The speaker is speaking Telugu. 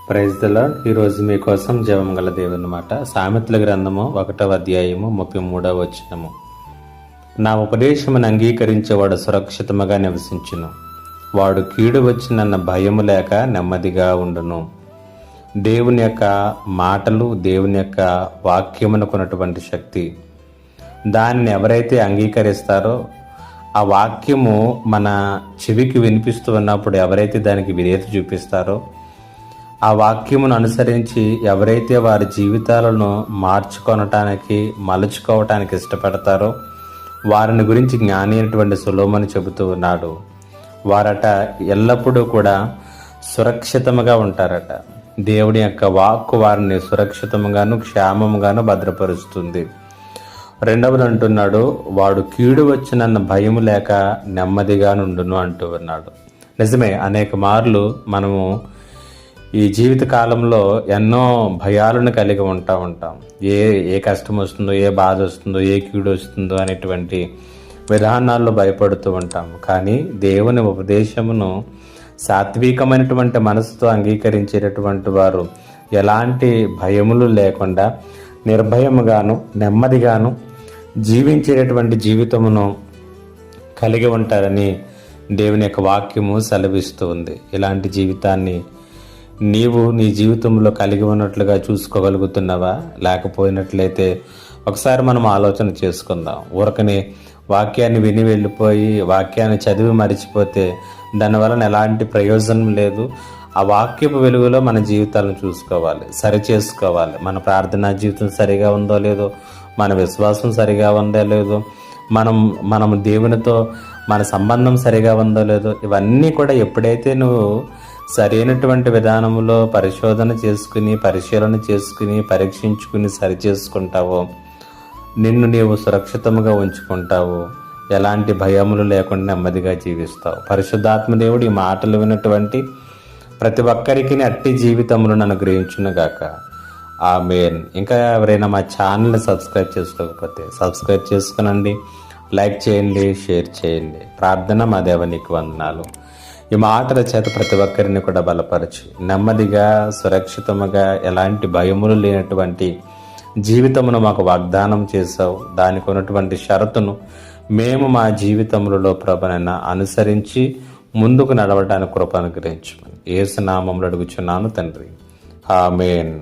Praise the lord. ఈరోజు మీకోసం జీవం గల దేవుని మాట. సామెతల గ్రంథము 1వ అధ్యాయము 33వ వచనము. నా ఉపదేశమును అంగీకరించేవాడు సురక్షితముగా నివసించును, వాడు కీడు వచ్చినన్న భయము లేక నెమ్మదిగా ఉండును. దేవుని యొక్క మాటలు, దేవుని యొక్క వాక్యమునకున్నటువంటి శక్తి, దానిని ఎవరైతే అంగీకరిస్తారో, ఆ వాక్యము మన చెవికి వినిపిస్తూ ఉన్నప్పుడు ఎవరైతే దానికి విధేయత చూపిస్తారో, ఆ వాక్యమును అనుసరించి ఎవరైతే వారి జీవితాలను మార్చుకొనటానికి, మలుచుకోవటానికి ఇష్టపడతారో వారిని గురించి జ్ఞాని అయినటువంటి సొలొమోను చెబుతూ ఉన్నాడు. వారట ఎల్లప్పుడూ కూడా సురక్షితముగా ఉంటారట. దేవుని యొక్క వాక్కు వారిని సురక్షితముగాను క్షేమముగాను భద్రపరుస్తుంది. రెండవది అంటున్నాడు, వాడు కీడు వచ్చినన్న భయము లేక నెమ్మదిగా నుండును అంటూ ఉన్నాడు. నిజమే, అనేక మార్లు మనము ఈ జీవిత కాలంలో ఎన్నో భయాలను కలిగి ఉంటాం. ఏ కష్టం వస్తుందో, ఏ బాధ వస్తుందో, ఏ కీడు వస్తుందో అనేటువంటి విధానాల్లో భయపడుతూ ఉంటాం. కానీ దేవుని ఉపదేశమును సాత్వికమైనటువంటి మనసుతో అంగీకరించేటటువంటి వారు ఎలాంటి భయములు లేకుండా నిర్భయముగాను నెమ్మదిగాను జీవించేటటువంటి జీవితమును కలిగి ఉంటారని దేవుని యొక్క వాక్యము సెలవిస్తూ ఉంది. ఇలాంటి జీవితాన్ని నీవు నీ జీవితంలో కలిగి ఉన్నట్లుగా చూసుకోగలుగుతున్నావా? లేకపోయినట్లయితే ఒకసారి మనం ఆలోచన చేసుకుందాం. ఊరకనే వాక్యాన్ని విని వెళ్ళిపోయి వాక్యాన్ని చదివి మరిచిపోతే దానివలన ఎలాంటి ప్రయోజనం లేదు. ఆ వాక్యపు వెలుగులో మన జీవితాలను చూసుకోవాలి, సరి చేసుకోవాలి. మన ప్రార్థనా జీవితం సరిగా ఉందో లేదో, మన విశ్వాసం సరిగా ఉందో లేదో, మనం దేవునితో మన సంబంధం సరిగా ఉందో లేదో, ఇవన్నీ కూడా ఎప్పుడైతే నువ్వు సరైనటువంటి విధానంలో పరిశోధన చేసుకుని, పరిశీలన చేసుకుని, పరీక్షించుకుని సరి చేసుకుంటావో నిన్ను నీవు సురక్షితంగా ఉంచుకుంటావు. ఎలాంటి భయములు లేకుండా నెమ్మదిగా జీవిస్తావు. పరిశుద్ధాత్మ దేవుడు ఈ మాటలు విన్నటువంటి ప్రతి ఒక్కరికి అట్టి జీవితములను అనుగ్రహించునుగాక. ఆమేన్. ఇంకా ఎవరైనా మా ఛానల్ని సబ్స్క్రైబ్ చేసుకోకపోతే సబ్స్క్రైబ్ చేసుకునండి, లైక్ చేయండి, షేర్ చేయండి. ప్రార్థన. మా దేవానికి వందనాలు. ఈ మాటల చేత ప్రతి ఒక్కరిని కూడా బలపరచు, నెమ్మదిగా సురక్షితముగా ఎలాంటి భయములు లేనటువంటి జీవితమును మాకు వాగ్దానం చేశావు. దానికి ఉన్నటువంటి షరతును మేము మా జీవితములలో ప్రభునైనా అనుసరించి ముందుకు నడవడానికి కృప అనుగ్రహించమని యేసు నామములో అడుగుచున్నాను తండ్రి. ఆమేన్.